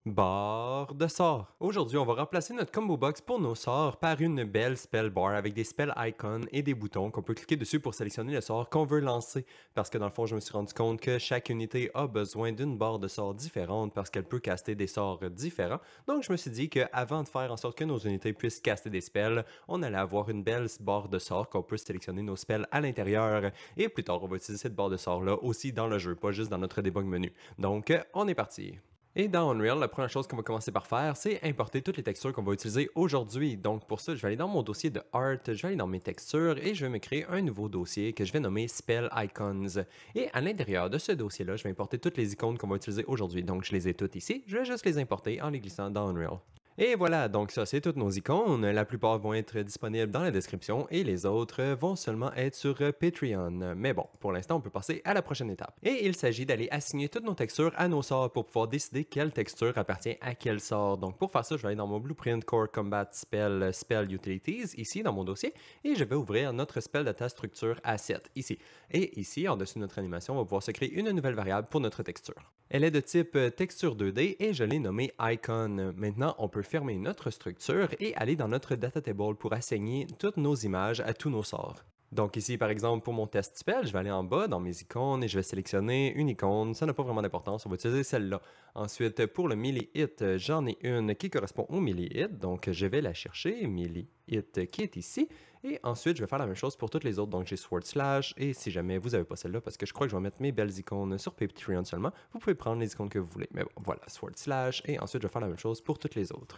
Barre de sorts. Aujourd'hui, on va remplacer notre combo box pour nos sorts par une belle spell bar avec des spell icons et des boutons qu'on peut cliquer dessus pour sélectionner le sort qu'on veut lancer. Parce que dans le fond, je me suis rendu compte que chaque unité a besoin d'une barre de sorts différente parce qu'elle peut caster des sorts différents. Donc, je me suis dit qu'avant de faire en sorte que nos unités puissent caster des spells, on allait avoir une belle barre de sorts qu'on peut sélectionner nos spells à l'intérieur. Et plus tard, on va utiliser cette barre de sorts-là aussi dans le jeu, pas juste dans notre debug menu. Donc, on est parti. Et dans Unreal, la première chose qu'on va commencer par faire, c'est importer toutes les textures qu'on va utiliser aujourd'hui. Donc pour ça, je vais aller dans mon dossier de Art, je vais aller dans mes textures et je vais me créer un nouveau dossier que je vais nommer Spell Icons. Et à l'intérieur de ce dossier-là, je vais importer toutes les icônes qu'on va utiliser aujourd'hui. Donc je les ai toutes ici, je vais juste les importer en les glissant dans Unreal. Et voilà, donc ça c'est toutes nos icônes. La plupart vont être disponibles dans la description et les autres vont seulement être sur Patreon. Mais bon, pour l'instant, on peut passer à la prochaine étape. Et il s'agit d'aller assigner toutes nos textures à nos sorts pour pouvoir décider quelle texture appartient à quel sort. Donc pour faire ça, je vais aller dans mon Blueprint Core Combat Spell Utilities, ici dans mon dossier, et je vais ouvrir notre Spell Data Structure Asset, ici. Et ici, en dessous de notre animation, on va pouvoir se créer une nouvelle variable pour notre texture. Elle est de type texture 2D et je l'ai nommée Icon. Maintenant, on peut fermer notre structure et aller dans notre Data Table pour assigner toutes nos images à tous nos sorts. Donc ici, par exemple, pour mon test spell, je vais aller en bas dans mes icônes et je vais sélectionner une icône. Ça n'a pas vraiment d'importance, on va utiliser celle-là. Ensuite, pour le melee hit, j'en ai une qui correspond au melee hit. Donc je vais la chercher, melee hit qui est ici. Et ensuite, je vais faire la même chose pour toutes les autres. Donc j'ai Sword Slash. Et si jamais vous n'avez pas celle-là, parce que je crois que je vais mettre mes belles icônes sur Patreon seulement, vous pouvez prendre les icônes que vous voulez. Mais bon, voilà, Sword Slash. Et ensuite, je vais faire la même chose pour toutes les autres.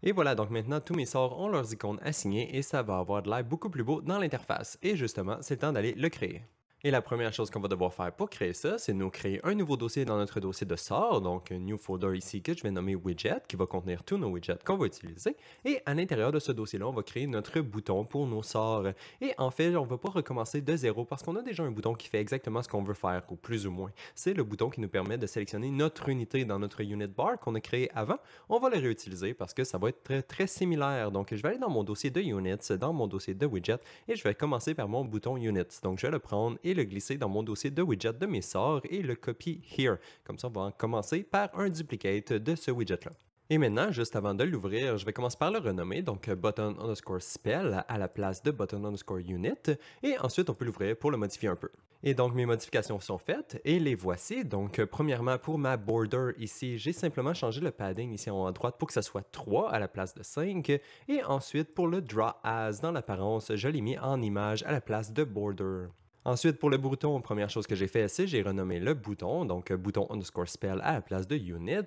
Et voilà, donc maintenant tous mes sorts ont leurs icônes assignées et ça va avoir de l'air beaucoup plus beau dans l'interface. Et justement, c'est le temps d'aller le créer. Et la première chose qu'on va devoir faire pour créer ça, c'est nous créer un nouveau dossier dans notre dossier de sorts, donc un new folder ici que je vais nommer widget, qui va contenir tous nos widgets qu'on va utiliser. Et à l'intérieur de ce dossier-là, on va créer notre bouton pour nos sorts. Et en fait, on ne va pas recommencer de zéro parce qu'on a déjà un bouton qui fait exactement ce qu'on veut faire, ou plus ou moins. C'est le bouton qui nous permet de sélectionner notre unité dans notre unit bar qu'on a créé avant. On va le réutiliser parce que ça va être très similaire. Donc, je vais aller dans mon dossier de units, dans mon dossier de widget, et je vais commencer par mon bouton units. Donc, je vais le prendre et le glisser dans mon dossier de widget de mes sorts et le copy here. Comme ça, on va commencer par un duplicate de ce widget-là. Et maintenant, juste avant de l'ouvrir, je vais commencer par le renommer, donc button underscore spell à la place de button underscore unit, et ensuite on peut l'ouvrir pour le modifier un peu. Et donc mes modifications sont faites, et les voici. Donc premièrement, pour ma border ici, j'ai simplement changé le padding ici en haut à droite pour que ça soit 3 à la place de 5, et ensuite pour le draw as dans l'apparence, je l'ai mis en image à la place de border. Ensuite, pour le bouton, première chose que j'ai fait, c'est j'ai renommé le bouton, donc bouton underscore spell à la place de unit.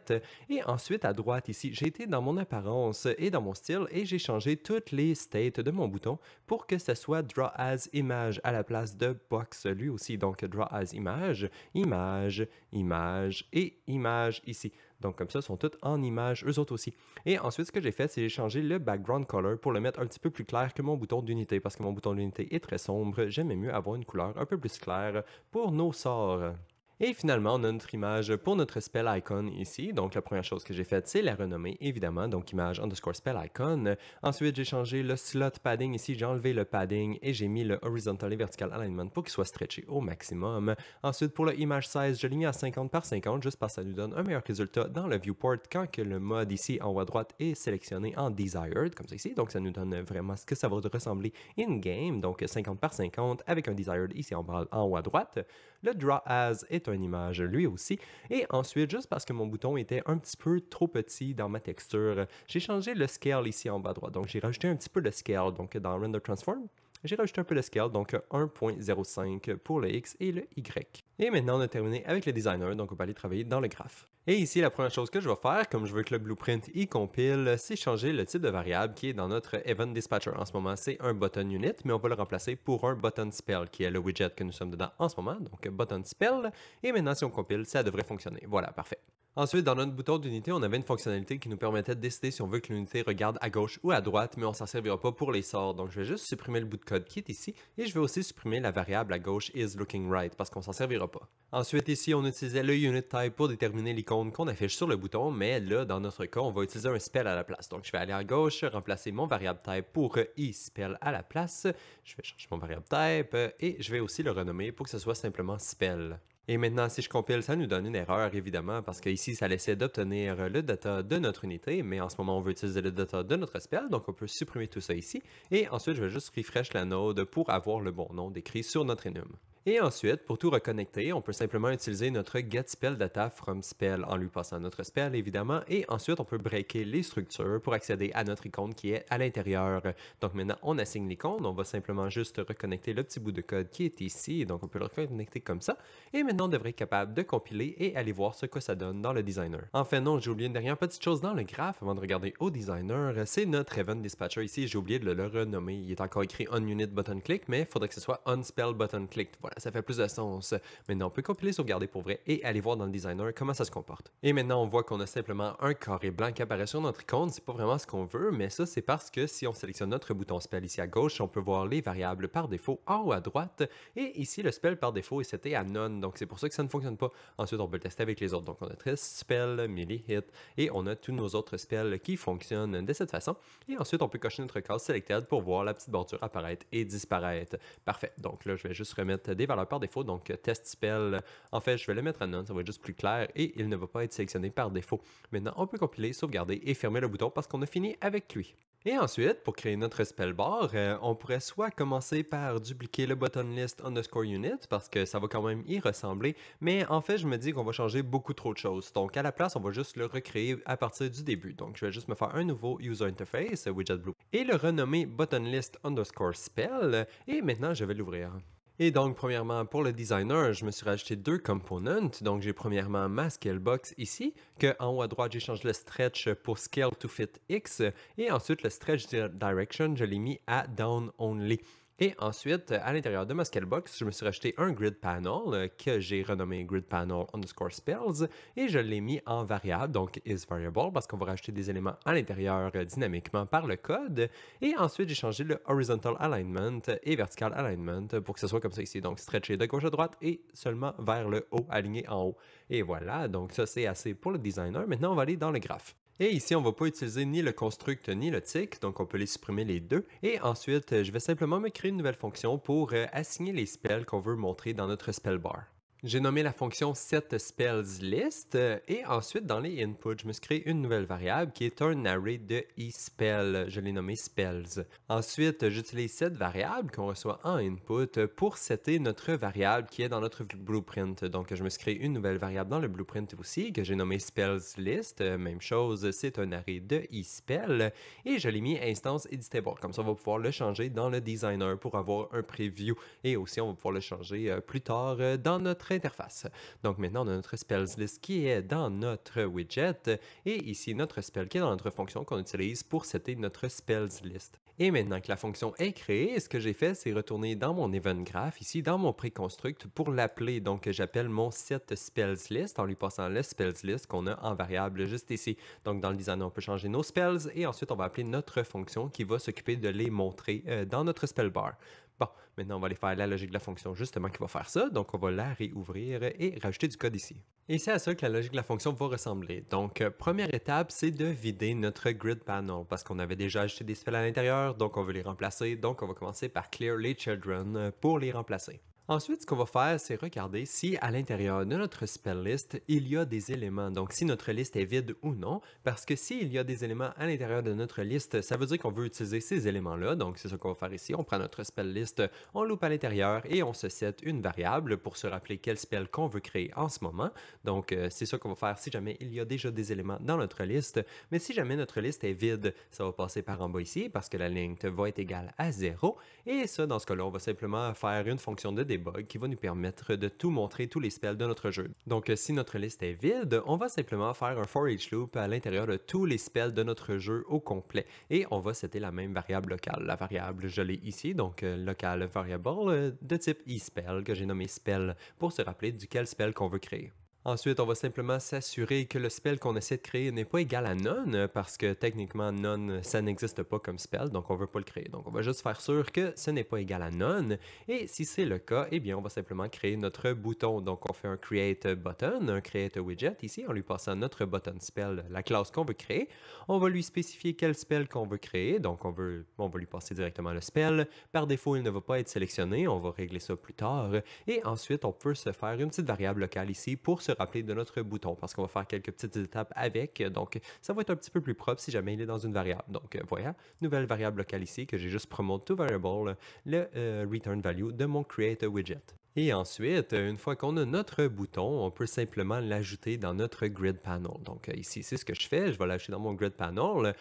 Et ensuite, à droite ici, j'ai été dans mon apparence et dans mon style et j'ai changé toutes les states de mon bouton pour que ce soit draw as image à la place de box lui aussi. Donc, draw as image, image, image et image ici. Donc comme ça, ils sont toutes en image, eux autres aussi. Et ensuite, ce que j'ai fait, c'est j'ai changé le background color pour le mettre un petit peu plus clair que mon bouton d'unité, parce que mon bouton d'unité est très sombre. J'aimais mieux avoir une couleur un peu plus claire pour nos sorts. Et finalement, on a notre image pour notre spell icon ici. Donc, la première chose que j'ai faite, c'est la renommer, évidemment. Donc, image underscore spell icon. Ensuite, j'ai changé le slot padding ici. J'ai enlevé le padding et j'ai mis le horizontal et vertical alignment pour qu'il soit stretché au maximum. Ensuite, pour le image size, je l'ai mis à 50 par 50 juste parce que ça nous donne un meilleur résultat dans le viewport quand que le mode ici en haut à droite est sélectionné en desired, comme ça ici. Donc, ça nous donne vraiment ce que ça va ressembler in-game. Donc, 50 par 50 avec un desired ici en haut à droite. Le draw as est une image lui aussi. Et ensuite, juste parce que mon bouton était un petit peu trop petit dans ma texture, j'ai changé le scale ici en bas à droite. Donc, j'ai rajouté un petit peu de scale. Donc, dans Render Transform, j'ai rajouté un peu de scale, donc 1.05 pour le X et le Y. Et maintenant, on a terminé avec le designer, donc on peut aller travailler dans le graphe. Et ici, la première chose que je vais faire, comme je veux que le blueprint y compile, c'est changer le type de variable qui est dans notre event dispatcher. En ce moment, c'est un button unit, mais on va le remplacer pour un button spell, qui est le widget que nous sommes dedans en ce moment, donc button spell. Et maintenant, si on compile, ça devrait fonctionner. Voilà, parfait. Ensuite, dans notre bouton d'unité, on avait une fonctionnalité qui nous permettait de décider si on veut que l'unité regarde à gauche ou à droite, mais on s'en servira pas pour les sorts. Donc, je vais juste supprimer le bout de code qui est ici et je vais aussi supprimer la variable à gauche is looking right parce qu'on s'en servira pas. Ensuite, ici, on utilisait le unit type pour déterminer l'icône qu'on affiche sur le bouton, mais là, dans notre cas, on va utiliser un spell à la place. Donc, je vais aller à gauche, remplacer mon variable type pour spell à la place. Je vais changer mon variable type et je vais aussi le renommer pour que ce soit simplement spell. Et maintenant, si je compile, ça nous donne une erreur, évidemment, parce qu'ici, ça laissait d'obtenir le data de notre unité, mais en ce moment, on veut utiliser le data de notre spell, donc on peut supprimer tout ça ici. Et ensuite, je vais juste refresh la node pour avoir le bon nom décrit sur notre enum. Et ensuite, pour tout reconnecter, on peut simplement utiliser notre getSpellData from spell en lui passant notre spell, évidemment, et ensuite, on peut breaker les structures pour accéder à notre icône qui est à l'intérieur. Donc maintenant, on assigne l'icône, on va simplement juste reconnecter le petit bout de code qui est ici, donc on peut le reconnecter comme ça, et maintenant, on devrait être capable de compiler et aller voir ce que ça donne dans le designer. Enfin non, j'ai oublié une dernière petite chose dans le graphe avant de regarder au designer, c'est notre event dispatcher ici, j'ai oublié de le renommer, il est encore écrit onUnit button click, mais il faudrait que ce soit onSpell button click. Voilà, ça fait plus de sens. Maintenant, on peut compiler, sauvegarder pour vrai et aller voir dans le designer comment ça se comporte. Et maintenant, on voit qu'on a simplement un carré blanc qui apparaît sur notre icône. C'est pas vraiment ce qu'on veut, mais ça, c'est parce que si on sélectionne notre bouton spell ici à gauche, on peut voir les variables par défaut en haut à droite. Et ici, le spell par défaut est seté à none, donc c'est pour ça que ça ne fonctionne pas. Ensuite, on peut le tester avec les autres. Donc, on a 13 spell, melee hit, et on a tous nos autres spells qui fonctionnent de cette façon. Et ensuite, on peut cocher notre case selected pour voir la petite bordure apparaître et disparaître. Parfait. Donc là, je vais juste remettre des valeurs par défaut. Donc, test spell, en fait, je vais le mettre à none, ça va être juste plus clair et il ne va pas être sélectionné par défaut. Maintenant, on peut compiler, sauvegarder et fermer le bouton parce qu'on a fini avec lui. Et ensuite, pour créer notre spell bar, on pourrait soit commencer par dupliquer le button list underscore unit parce que ça va quand même y ressembler, mais en fait, je me dis qu'on va changer beaucoup trop de choses. Donc, à la place, on va juste le recréer à partir du début. Donc, je vais juste me faire un nouveau user interface, widget blue, et le renommer button list underscore spell, et maintenant, je vais l'ouvrir. Et donc, premièrement, pour le designer, je me suis rajouté deux components. Donc, j'ai premièrement ma scale box ici, que en haut à droite, j'ai changé le stretch pour scale to fit X. Et ensuite, le stretch direction, je l'ai mis à down only. Et ensuite, à l'intérieur de ma scalebox, je me suis rajouté un grid panel que j'ai renommé grid panel underscore spells et je l'ai mis en variable, donc is variable, parce qu'on va rajouter des éléments à l'intérieur dynamiquement par le code. Et ensuite, j'ai changé le horizontal alignment et vertical alignment pour que ce soit comme ça ici. Donc, stretché de gauche à droite et seulement vers le haut, aligné en haut. Et voilà, donc ça c'est assez pour le designer. Maintenant, on va aller dans le graphe. Et ici, on ne va pas utiliser ni le construct ni le tick, donc on peut les supprimer les deux. Et ensuite, je vais simplement me créer une nouvelle fonction pour assigner les spells qu'on veut montrer dans notre spell bar. J'ai nommé la fonction setSpellsList et ensuite dans les inputs, je me suis créé une nouvelle variable qui est un array de eSpell. Je l'ai nommé spells. Ensuite, j'utilise cette variable qu'on reçoit en input pour setter notre variable qui est dans notre blueprint. Donc, je me suis créé une nouvelle variable dans le blueprint aussi que j'ai nommé spellsList. Même chose, c'est un array de eSpell et je l'ai mis instance editable. Comme ça, on va pouvoir le changer dans le designer pour avoir un preview et aussi on va pouvoir le changer plus tard dans notre interface. Donc maintenant, on a notre spells list qui est dans notre widget et ici notre spell qui est dans notre fonction qu'on utilise pour setter notre spells list. Et maintenant que la fonction est créée, ce que j'ai fait, c'est retourner dans mon event graph, ici dans mon préconstruct pour l'appeler. Donc j'appelle mon set spells list en lui passant le spells list qu'on a en variable juste ici. Donc dans le designer, on peut changer nos spells et ensuite on va appeler notre fonction qui va s'occuper de les montrer dans notre spell bar. Bon, maintenant on va aller faire la logique de la fonction justement qui va faire ça. Donc on va la réouvrir et rajouter du code ici. Et c'est à ça que la logique de la fonction va ressembler. Donc première étape, c'est de vider notre grid panel parce qu'on avait déjà ajouté des spells à l'intérieur, donc on veut les remplacer. Donc on va commencer par clear les children pour les remplacer. Ensuite, ce qu'on va faire, c'est regarder si à l'intérieur de notre spell list, il y a des éléments. Donc, si notre liste est vide ou non, parce que s'il y a des éléments à l'intérieur de notre liste, ça veut dire qu'on veut utiliser ces éléments-là. Donc, c'est ce qu'on va faire ici. On prend notre spell list, on loupe à l'intérieur et on se set une variable pour se rappeler quel spell qu'on veut créer en ce moment. Donc, c'est ça qu'on va faire si jamais il y a déjà des éléments dans notre liste. Mais si jamais notre liste est vide, ça va passer par en bas ici parce que la length va être égale à 0. Et ça, dans ce cas-là, on va simplement faire une fonction de debug qui va nous permettre de tout montrer tous les spells de notre jeu. Donc si notre liste est vide, on va simplement faire un for each loop à l'intérieur de tous les spells de notre jeu au complet et on va setter la même variable locale. La variable, je l'ai ici, donc local variable de type eSpell que j'ai nommé spell pour se rappeler duquel spell qu'on veut créer. Ensuite, on va simplement s'assurer que le spell qu'on essaie de créer n'est pas égal à none, parce que techniquement, none, ça n'existe pas comme spell, donc on ne veut pas le créer. Donc on va juste faire sûr que ce n'est pas égal à none, et si c'est le cas, eh bien on va simplement créer notre bouton. Donc on fait un create button, un create widget ici, en lui passant notre button spell, la classe qu'on veut créer. On va lui spécifier quel spell qu'on veut créer, donc on va lui passer directement le spell. Par défaut, il ne va pas être sélectionné, on va régler ça plus tard. Et ensuite, on peut se faire une petite variable locale ici pour se rappeler de notre bouton parce qu'on va faire quelques petites étapes avec. Donc, ça va être un petit peu plus propre si jamais il est dans une variable. Donc, voilà, nouvelle variable locale ici que j'ai juste promote to variable, le return value de mon create widget. Et ensuite, une fois qu'on a notre bouton, on peut simplement l'ajouter dans notre grid panel. Donc ici, c'est ce que je fais. Je vais l'ajouter dans mon grid panel.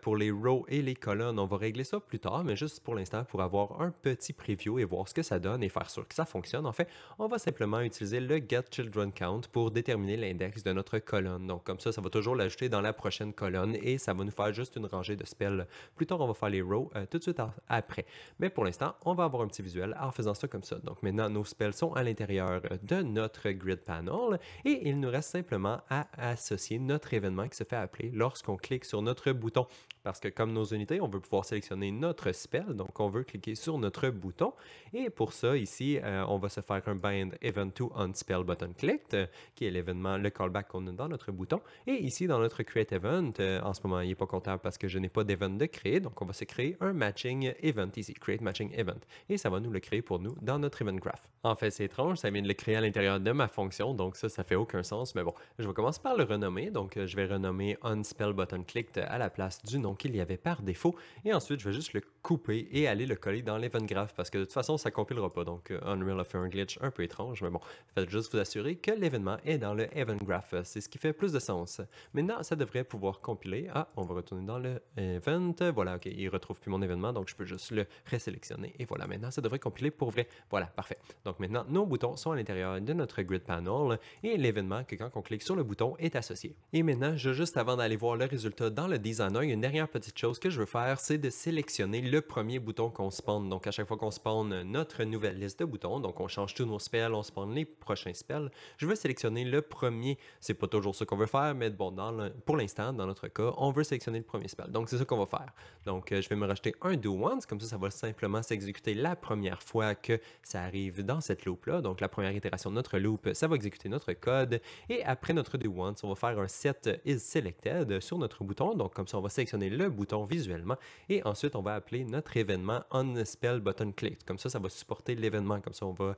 Pour les rows et les colonnes, on va régler ça plus tard, mais juste pour l'instant, pour avoir un petit preview et voir ce que ça donne et faire sûr que ça fonctionne, en fait, on va simplement utiliser le getChildrenCount pour déterminer l'index de notre colonne. Donc comme ça va toujours l'ajouter dans la prochaine colonne et ça va nous faire juste une rangée de spells. Plus tard, on va faire les rows tout de suite après. Mais pour l'instant, on va avoir un petit visuel en faisant ça comme ça. Donc maintenant, nos spells sont à l'intérieur de notre grid panel et il nous reste simplement à associer notre événement qui se fait appeler lorsqu'on clique sur notre bouton. Parce que comme nos unités, on veut pouvoir sélectionner notre spell, donc on veut cliquer sur notre bouton. Et pour ça, ici, on va se faire un bind event to on spell button clicked, qui est l'événement, le callback qu'on a dans notre bouton. Et ici, dans notre create event, en ce moment, il n'est pas comptable parce que je n'ai pas d'event de créer, donc on va se créer un matching event ici, create matching event. Et ça va nous le créer pour nous dans notre event graph. En fait, c'est étrange, ça vient de le créer à l'intérieur de ma fonction, donc ça fait aucun sens, mais bon, je vais commencer par le renommer, donc je vais renommer onSpell button clicked à la place du nom qu'il y avait par défaut, et ensuite je vais juste le couper et aller le coller dans l'event graph, parce que de toute façon ça compilera pas, donc Unreal a fait un glitch un peu étrange, mais bon, faites juste vous assurer que l'événement est dans le event graph, c'est ce qui fait plus de sens. Maintenant, ça devrait pouvoir compiler, on va retourner dans le event, voilà, ok, il retrouve plus mon événement, donc je peux juste le resélectionner, et voilà, maintenant ça devrait compiler pour vrai, voilà, parfait. Donc maintenant, nos boutons sont à l'intérieur de notre grid panel et l'événement que quand on clique sur le bouton est associé. Et maintenant, juste avant d'aller voir le résultat dans le designer, une dernière petite chose que je veux faire, c'est de sélectionner le premier bouton qu'on spawn. Donc à chaque fois qu'on spawn notre nouvelle liste de boutons, donc on change tous nos spells, on spawn les prochains spells, je veux sélectionner le premier. C'est pas toujours ce qu'on veut faire, mais bon, pour l'instant, dans notre cas, on veut sélectionner le premier spell. Donc c'est ça qu'on va faire. Donc je vais me rajouter un do once, comme ça va simplement s'exécuter la première fois que ça arrive dans cette loop-là. Donc la première itération de notre loop, ça va exécuter notre code. Et après notre do once, on va faire un set is selected sur notre bouton. Donc comme ça, on va sélectionner le bouton visuellement. Et ensuite, on va appeler notre événement onSpell button clicked. Comme ça va supporter l'événement. Comme ça, on va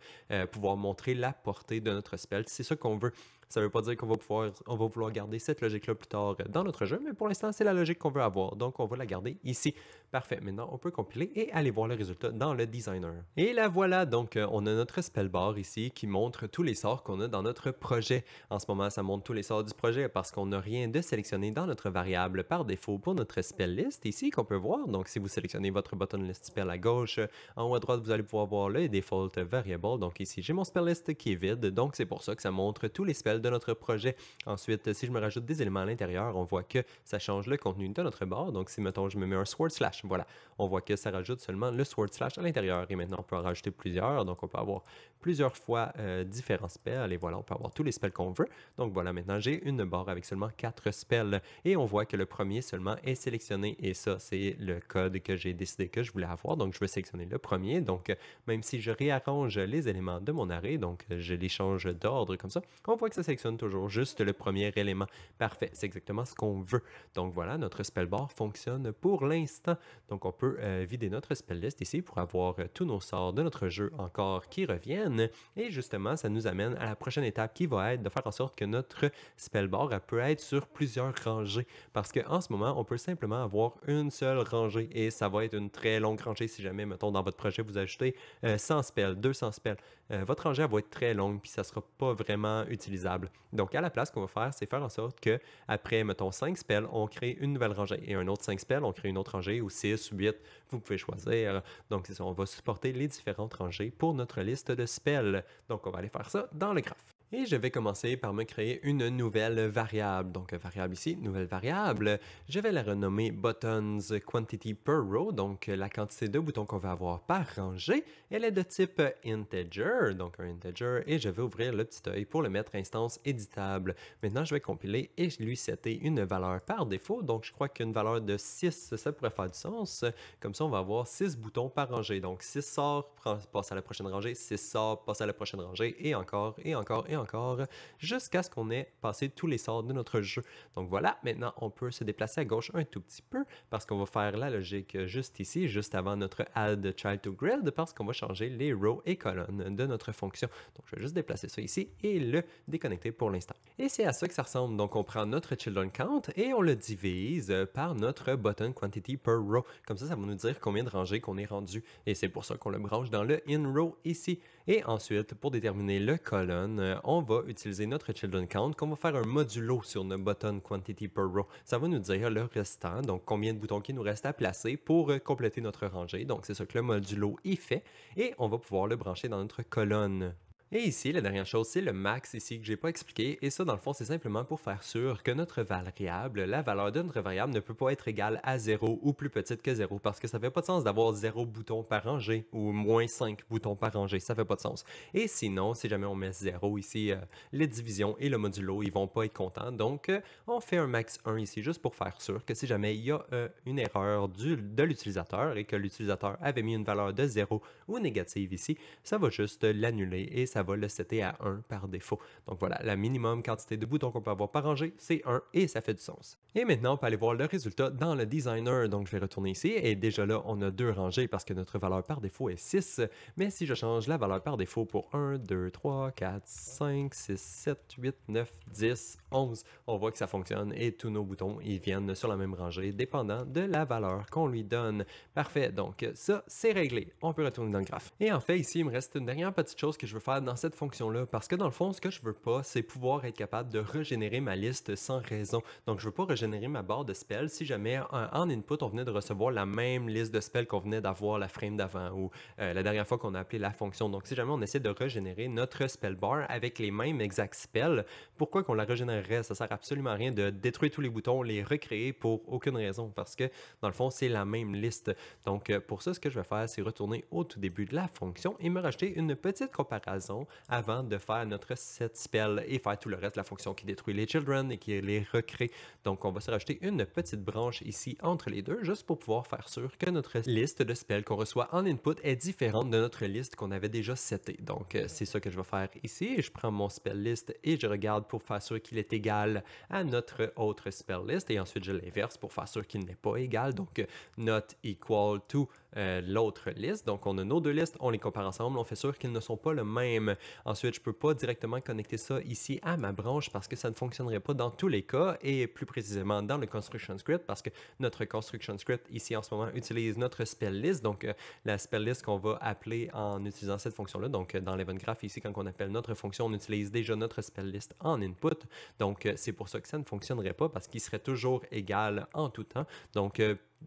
pouvoir montrer la portée de notre spell. C'est ça qu'on veut. Ça ne veut pas dire qu'on va vouloir garder cette logique-là plus tard dans notre jeu, mais pour l'instant, c'est la logique qu'on veut avoir. Donc, on va la garder ici. Parfait. Maintenant, on peut compiler et aller voir le résultat dans le designer. Et là, voilà. Donc, on a notre spell bar ici qui montre tous les sorts qu'on a dans notre projet. En ce moment, ça montre tous les sorts du projet parce qu'on n'a rien de sélectionné dans notre variable par défaut pour notre spell list ici qu'on peut voir. Donc, si vous sélectionnez votre button list spell à gauche, en haut à droite, vous allez pouvoir voir le default variable. Donc, ici, j'ai mon spell list qui est vide. Donc, c'est pour ça que ça montre tous les spells de notre projet. Ensuite, si je me rajoute des éléments à l'intérieur, on voit que ça change le contenu de notre barre. Donc, si, mettons, je me mets un sword slash, voilà, on voit que ça rajoute seulement le sword slash à l'intérieur. Et maintenant, on peut en rajouter plusieurs. Donc, on peut avoir plusieurs fois différents spells. Et voilà, on peut avoir tous les spells qu'on veut. Donc, voilà, maintenant, j'ai une barre avec seulement 4 spells. Et on voit que le premier seulement est sélectionné. Et ça, c'est le code que j'ai décidé que je voulais avoir. Donc, je vais sélectionner le premier. Donc, même si je réarrange les éléments de mon array, donc je les change d'ordre comme ça, on voit que ça sélectionne toujours juste le premier élément. Parfait, c'est exactement ce qu'on veut. Donc voilà, notre spell bar fonctionne pour l'instant. Donc on peut vider notre spell list ici pour avoir tous nos sorts de notre jeu encore qui reviennent. Et justement, ça nous amène à la prochaine étape qui va être de faire en sorte que notre spell bar peut être sur plusieurs rangées. Parce qu'en ce moment, on peut simplement avoir une seule rangée et ça va être une très longue rangée si jamais, mettons, dans votre projet, vous ajoutez 100 spells, 200 spells. Votre rangée va être très longue puis ça ne sera pas vraiment utilisable. Donc, à la place, ce qu'on va faire, c'est faire en sorte que après, mettons, 5 spells, on crée une nouvelle rangée. Et un autre 5 spells, on crée une autre rangée, ou 6, ou 8, vous pouvez choisir. Donc, c'est ça, on va supporter les différentes rangées pour notre liste de spells. Donc, on va aller faire ça dans le graphe. Et je vais commencer par me créer une nouvelle variable. Donc, variable ici, nouvelle variable. Je vais la renommer buttons quantity per row, donc la quantité de boutons qu'on va avoir par rangée. Elle est de type integer, donc un integer, et je vais ouvrir le petit œil pour le mettre instance éditable. Maintenant, je vais compiler et lui setter une valeur par défaut. Donc, je crois qu'une valeur de 6, ça pourrait faire du sens. Comme ça, on va avoir 6 boutons par rangée. Donc, 6 sort, passe à la prochaine rangée, 6 sort, passe à la prochaine rangée, et encore, et encore, et encore, jusqu'à ce qu'on ait passé tous les sorts de notre jeu. Donc voilà, maintenant on peut se déplacer à gauche un tout petit peu parce qu'on va faire la logique juste ici, juste avant notre add child to grid, parce qu'on va changer les rows et colonnes de notre fonction. Donc je vais juste déplacer ça ici et le déconnecter pour l'instant. Et c'est à ça que ça ressemble. Donc on prend notre children count et on le divise par notre button quantity per row. Comme ça va nous dire combien de rangées qu'on est rendu. Et c'est pour ça qu'on le branche dans le in row ici. Et ensuite, pour déterminer le colonne, on va utiliser notre children count, qu'on va faire un modulo sur notre button quantity per row. Ça va nous dire le restant, donc combien de boutons qui nous reste à placer pour compléter notre rangée. Donc c'est ça que le modulo y fait. Et on va pouvoir le brancher dans notre colonne. Et ici, la dernière chose, c'est le max ici que j'ai pas expliqué. Et ça, dans le fond, c'est simplement pour faire sûr que notre variable, la valeur de notre variable ne peut pas être égale à 0 ou plus petite que 0 parce que ça fait pas de sens d'avoir 0 bouton par rangée ou moins 5 boutons par rangée. Ça fait pas de sens. Et sinon, si jamais on met 0 ici, les divisions et le modulo, ils vont pas être contents. Donc, on fait un max 1 ici juste pour faire sûr que si jamais il y a une erreur de l'utilisateur et que l'utilisateur avait mis une valeur de 0 ou négative ici, ça va juste l'annuler et ça va le setter à 1 par défaut. Donc voilà, la minimum quantité de boutons qu'on peut avoir par rangée, c'est 1 et ça fait du sens. Et maintenant, on peut aller voir le résultat dans le designer. Donc je vais retourner ici et déjà là, on a 2 rangées parce que notre valeur par défaut est 6. Mais si je change la valeur par défaut pour 1, 2, 3, 4, 5, 6, 7, 8, 9, 10, 11, on voit que ça fonctionne et tous nos boutons, ils viennent sur la même rangée dépendant de la valeur qu'on lui donne. Parfait, donc ça, c'est réglé. On peut retourner dans le graphe. Et en fait, ici, il me reste une dernière petite chose que je veux faire dans cette fonction-là, parce que dans le fond, ce que je veux pas, c'est pouvoir être capable de régénérer ma liste sans raison. Donc, je veux pas régénérer ma barre de spells si jamais en input, on venait de recevoir la même liste de spells qu'on venait d'avoir la frame d'avant ou la dernière fois qu'on a appelé la fonction. Donc, si jamais on essaie de régénérer notre spell bar avec les mêmes exacts spells, pourquoi qu'on la régénérerait? Ça sert absolument à rien de détruire tous les boutons, les recréer pour aucune raison, parce que dans le fond, c'est la même liste. Donc, pour ça, ce que je vais faire, c'est retourner au tout début de la fonction et me rajouter une petite comparaison avant de faire notre set spell et faire tout le reste de la fonction qui détruit les children et qui les recrée. Donc, on va se rajouter une petite branche ici entre les deux, juste pour pouvoir faire sûr que notre liste de spells qu'on reçoit en input est différente de notre liste qu'on avait déjà setée. Donc, c'est ça que je vais faire ici. Je prends mon spell list et je regarde pour faire sûr qu'il est égal à notre autre spell list et ensuite je l'inverse pour faire sûr qu'il n'est pas égal. Donc, not equal to l'autre liste. Donc, on a nos deux listes, on les compare ensemble, on fait sûr qu'ils ne sont pas le même. Ensuite, je ne peux pas directement connecter ça ici à ma branche parce que ça ne fonctionnerait pas dans tous les cas et plus précisément dans le construction script parce que notre construction script ici en ce moment utilise notre spell list. Donc, la spell list qu'on va appeler en utilisant cette fonction-là. Donc, dans l'event graph ici, quand on appelle notre fonction, on utilise déjà notre spell list en input. Donc, c'est pour ça que ça ne fonctionnerait pas parce qu'il serait toujours égal en tout temps. Donc,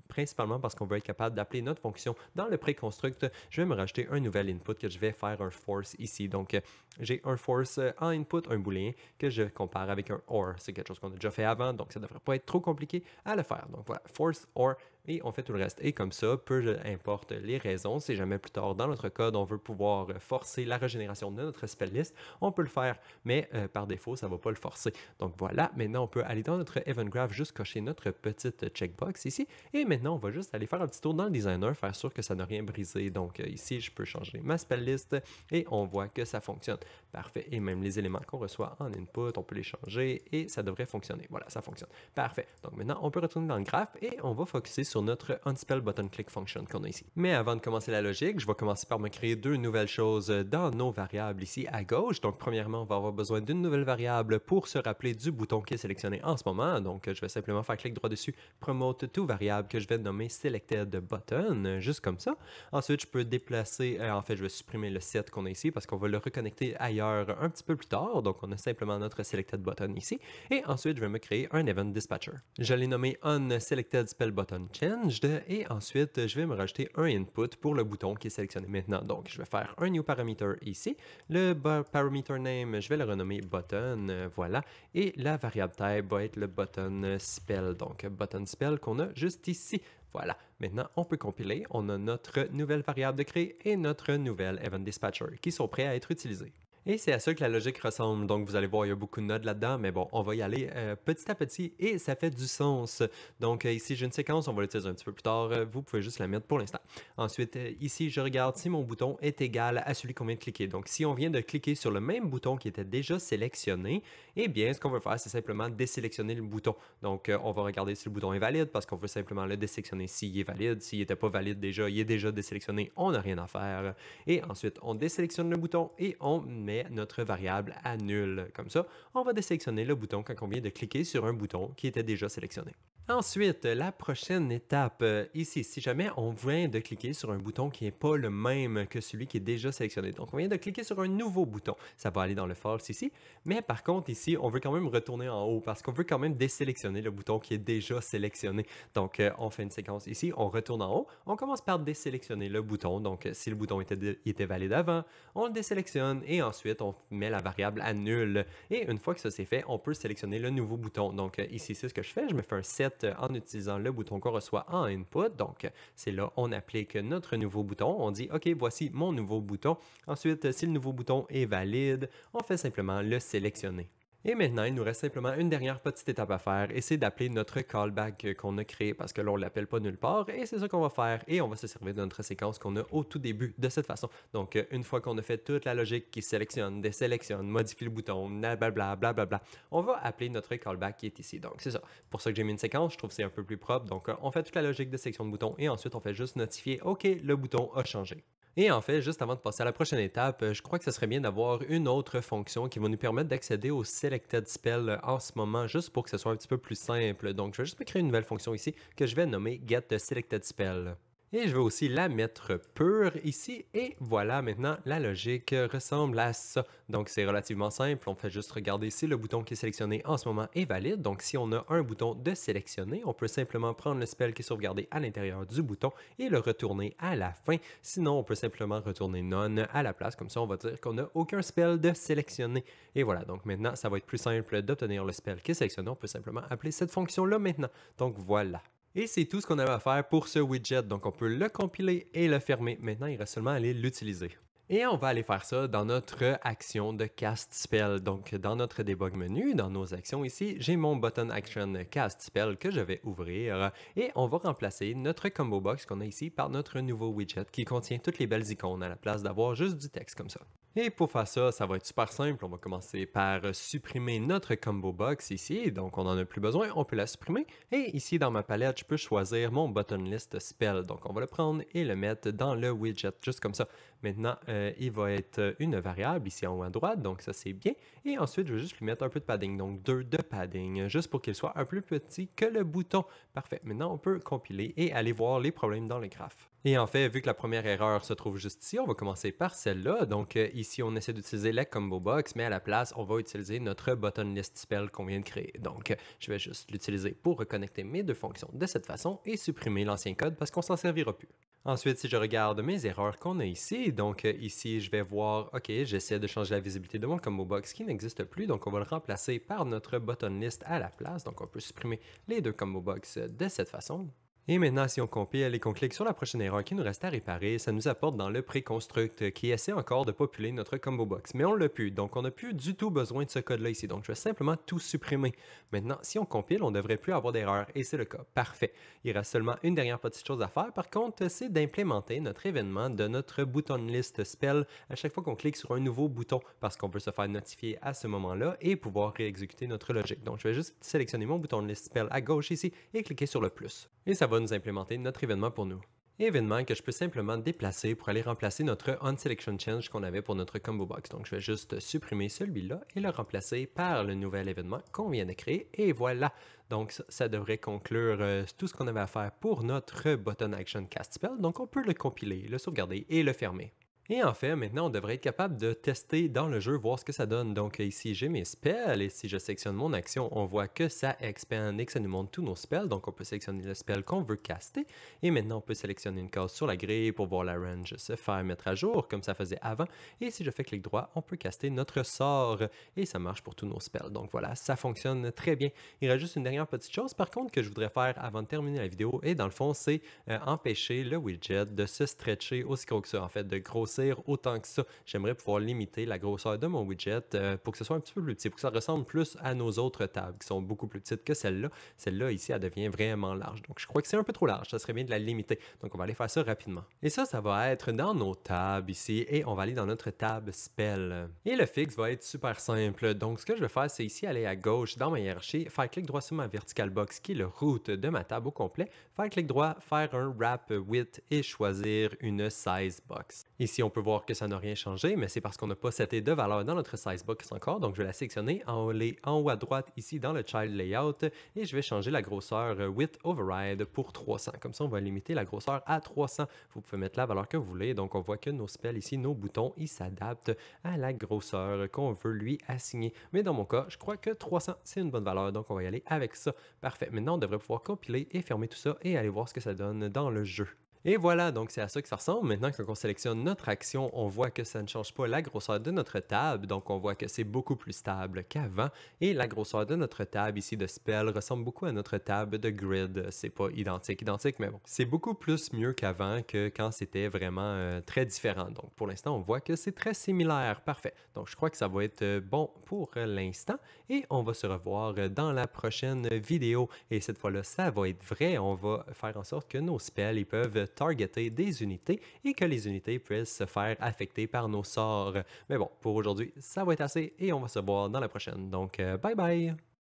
principalement parce qu'on veut être capable d'appeler notre fonction dans le préconstruct, je vais me rajouter un nouvel input que je vais faire un force ici. Donc, j'ai un force en input, un booléen que je compare avec un or. C'est quelque chose qu'on a déjà fait avant, donc ça ne devrait pas être trop compliqué à le faire. Donc voilà, force or, et on fait tout le reste. Et comme ça, peu importe les raisons, si jamais plus tard dans notre code, on veut pouvoir forcer la régénération de notre spell list, on peut le faire, mais par défaut, ça ne va pas le forcer. Donc voilà, maintenant on peut aller dans notre event graph, juste cocher notre petite checkbox ici, et maintenant on va juste aller faire un petit tour dans le designer, faire sûr que ça n'a rien brisé. Donc ici, je peux changer ma spell list, et on voit que ça fonctionne. Parfait, et même les éléments qu'on reçoit en input, on peut les changer, et ça devrait fonctionner. Voilà, ça fonctionne. Parfait, donc maintenant on peut retourner dans le graph, et on va focuser sur notre unspell button click function qu'on a ici. Mais avant de commencer la logique, je vais commencer par me créer deux nouvelles choses dans nos variables ici à gauche. Donc premièrement, on va avoir besoin d'une nouvelle variable pour se rappeler du bouton qui est sélectionné en ce moment. Donc je vais simplement faire clic droit dessus, promote to variable que je vais nommer selected button, juste comme ça. Ensuite, je peux déplacer, en fait, je vais supprimer le set qu'on a ici parce qu'on va le reconnecter ailleurs un petit peu plus tard. Donc on a simplement notre selected button ici. Et ensuite, je vais me créer un event dispatcher. Je l'ai nommé onSelected spell button check. changed et ensuite je vais me rajouter un input pour le bouton qui est sélectionné maintenant. Donc je vais faire un new parameter ici. Le parameter name, je vais le renommer button, voilà. Et la variable type va être le button spell, donc button spell qu'on a juste ici. Voilà, maintenant on peut compiler, on a notre nouvelle variable de créer et notre nouvelle event dispatcher qui sont prêts à être utilisés. Et c'est à ça que la logique ressemble. Donc, vous allez voir, il y a beaucoup de nodes là-dedans, mais bon, on va y aller petit à petit et ça fait du sens. Donc, ici, j'ai une séquence, on va l'utiliser un petit peu plus tard. Vous pouvez juste la mettre pour l'instant. Ensuite, ici, je regarde si mon bouton est égal à celui qu'on vient de cliquer. Donc, si on vient de cliquer sur le même bouton qui était déjà sélectionné, eh bien, ce qu'on veut faire, c'est simplement désélectionner le bouton. Donc, on va regarder si le bouton est valide parce qu'on veut simplement le désélectionner s'il est valide. S'il n'était pas valide déjà, il est déjà désélectionné, on n'a rien à faire. Et ensuite, on désélectionne le bouton et on met notre variable à nul. Comme ça, on va désélectionner le bouton quand on vient de cliquer sur un bouton qui était déjà sélectionné. Ensuite, la prochaine étape, ici, si jamais on vient de cliquer sur un bouton qui n'est pas le même que celui qui est déjà sélectionné. Donc, on vient de cliquer sur un nouveau bouton. Ça va aller dans le false ici. Mais par contre, ici, on veut quand même retourner en haut parce qu'on veut quand même désélectionner le bouton qui est déjà sélectionné. Donc, on fait une séquence ici, on retourne en haut. On commence par désélectionner le bouton. Donc, si le bouton était valide avant, on le désélectionne et ensuite, on met la variable à nul. Et une fois que ça c'est fait, on peut sélectionner le nouveau bouton. Donc, ici, c'est ce que je fais. Je me fais un set en utilisant le bouton qu'on reçoit en input. Donc, c'est là on applique notre nouveau bouton. On dit, OK, voici mon nouveau bouton. Ensuite, si le nouveau bouton est valide, on fait simplement le sélectionner. Et maintenant, il nous reste simplement une dernière petite étape à faire et c'est d'appeler notre callback qu'on a créé parce que là, on ne l'appelle pas nulle part et c'est ça qu'on va faire et on va se servir de notre séquence qu'on a au tout début de cette façon. Donc, une fois qu'on a fait toute la logique qui sélectionne, désélectionne, modifie le bouton, blablabla, blablabla, on va appeler notre callback qui est ici. Donc, c'est ça. Pour ça que j'ai mis une séquence, je trouve que c'est un peu plus propre. Donc, on fait toute la logique de sélection de bouton et ensuite, on fait juste notifier, OK, le bouton a changé. Et en fait, juste avant de passer à la prochaine étape, je crois que ce serait bien d'avoir une autre fonction qui va nous permettre d'accéder au Selected Spell en ce moment, juste pour que ce soit un petit peu plus simple. Donc, je vais juste me créer une nouvelle fonction ici que je vais nommer Get Selected Spell. Et je vais aussi la mettre pure ici. Et voilà, maintenant, la logique ressemble à ça. Donc, c'est relativement simple. On fait juste regarder si le bouton qui est sélectionné en ce moment est valide. Donc, si on a un bouton de sélectionner, on peut simplement prendre le spell qui est sauvegardé à l'intérieur du bouton et le retourner à la fin. Sinon, on peut simplement retourner none à la place. Comme ça, on va dire qu'on n'a aucun spell de sélectionner. Et voilà, donc maintenant, ça va être plus simple d'obtenir le spell qui est sélectionné. On peut simplement appeler cette fonction-là maintenant. Donc, voilà. Et c'est tout ce qu'on avait à faire pour ce widget, donc on peut le compiler et le fermer. Maintenant, il reste seulement à aller l'utiliser. Et on va aller faire ça dans notre action de cast spell. Donc, dans notre debug menu, dans nos actions ici, j'ai mon button action cast spell que je vais ouvrir et on va remplacer notre combo box qu'on a ici par notre nouveau widget qui contient toutes les belles icônes à la place d'avoir juste du texte comme ça. Et pour faire ça, ça va être super simple. On va commencer par supprimer notre combo box ici. Donc, on n'en a plus besoin. On peut la supprimer. Et ici, dans ma palette, je peux choisir mon button list spell. Donc, on va le prendre et le mettre dans le widget, juste comme ça. Maintenant, il va être une variable ici en haut à droite. Donc, ça, c'est bien. Et ensuite, je vais juste lui mettre un peu de padding. Donc, 2 de padding, juste pour qu'il soit un peu plus petit que le bouton. Parfait. Maintenant, on peut compiler et aller voir les problèmes dans le graphe. Et en fait, vu que la première erreur se trouve juste ici, on va commencer par celle-là. Donc ici, on essaie d'utiliser la combo box, mais à la place, on va utiliser notre button list spell qu'on vient de créer. Donc je vais juste l'utiliser pour reconnecter mes deux fonctions de cette façon et supprimer l'ancien code parce qu'on s'en servira plus. Ensuite, si je regarde mes erreurs qu'on a ici, donc ici, je vais voir, OK, j'essaie de changer la visibilité de mon combo box qui n'existe plus, donc on va le remplacer par notre button list à la place. Donc on peut supprimer les deux combo box de cette façon. Et maintenant, si on compile et qu'on clique sur la prochaine erreur qui nous reste à réparer, ça nous apporte dans le pré-construct qui essaie encore de populer notre combo box. Mais on l'a plus, donc on n'a plus du tout besoin de ce code-là ici. Donc je vais simplement tout supprimer. Maintenant, si on compile, on ne devrait plus avoir d'erreur et c'est le cas. Parfait. Il reste seulement une dernière petite chose à faire. Par contre, c'est d'implémenter notre événement de notre button list spell à chaque fois qu'on clique sur un nouveau bouton parce qu'on peut se faire notifier à ce moment-là et pouvoir réexécuter notre logique. Donc je vais juste sélectionner mon bouton list spell à gauche ici et cliquer sur le plus. Et ça va nous implémenter notre événement pour nous. Événement que je peux simplement déplacer pour aller remplacer notre onSelection change qu'on avait pour notre combo box. Donc je vais juste supprimer celui-là et le remplacer par le nouvel événement qu'on vient de créer. Et voilà! Donc ça devrait conclure tout ce qu'on avait à faire pour notre button action cast spell. Donc on peut le compiler, le sauvegarder et le fermer. Et en fait, maintenant, on devrait être capable de tester dans le jeu, voir ce que ça donne. Donc ici, j'ai mes spells et si je sélectionne mon action, on voit que ça expand et que ça nous montre tous nos spells. Donc on peut sélectionner le spell qu'on veut caster. Et maintenant, on peut sélectionner une case sur la grille pour voir la range se faire mettre à jour comme ça faisait avant. Et si je fais clic droit, on peut caster notre sort et ça marche pour tous nos spells. Donc voilà, ça fonctionne très bien. Il reste juste une dernière petite chose par contre que je voudrais faire avant de terminer la vidéo et dans le fond, c'est empêcher le widget de se stretcher aussi gros que ça, en fait, de grossir autant que ça. J'aimerais pouvoir limiter la grosseur de mon widget pour que ce soit un petit peu plus petit, pour que ça ressemble plus à nos autres tables qui sont beaucoup plus petites que celle-là. Celle-là, ici, elle devient vraiment large. Donc, je crois que c'est un peu trop large. Ça serait bien de la limiter. Donc, on va aller faire ça rapidement. Et ça va être dans nos tables ici et on va aller dans notre tab Spell. Et le fixe va être super simple. Donc, ce que je vais faire, c'est ici aller à gauche dans ma hiérarchie, faire clic droit sur ma vertical box qui est le root de ma table au complet, faire clic droit, faire un wrap width et choisir une size box. Ici, on peut voir que ça n'a rien changé, mais c'est parce qu'on n'a pas seté de valeur dans notre size box encore. Donc, je vais la sélectionner en haut à droite ici dans le child layout et je vais changer la grosseur width override pour 300. Comme ça, on va limiter la grosseur à 300. Vous pouvez mettre la valeur que vous voulez. Donc, on voit que nos spells ici, nos boutons, ils s'adaptent à la grosseur qu'on veut lui assigner. Mais dans mon cas, je crois que 300, c'est une bonne valeur. Donc, on va y aller avec ça. Parfait. Maintenant, on devrait pouvoir compiler et fermer tout ça et aller voir ce que ça donne dans le jeu. Et voilà, donc c'est à ça que ça ressemble. Maintenant, quand on sélectionne notre action, on voit que ça ne change pas la grosseur de notre table. Donc, on voit que c'est beaucoup plus stable qu'avant. Et la grosseur de notre table ici de spell ressemble beaucoup à notre table de grid. C'est pas identique, mais bon. C'est beaucoup plus mieux qu'avant que quand c'était vraiment très différent. Donc, pour l'instant, on voit que c'est très similaire. Parfait. Donc, je crois que ça va être bon pour l'instant. Et on va se revoir dans la prochaine vidéo. Et cette fois-là, ça va être vrai. On va faire en sorte que nos spells, ils peuvent targeter des unités et que les unités puissent se faire affecter par nos sorts. Mais bon, pour aujourd'hui, ça va être assez et on va se voir dans la prochaine. Donc, bye bye!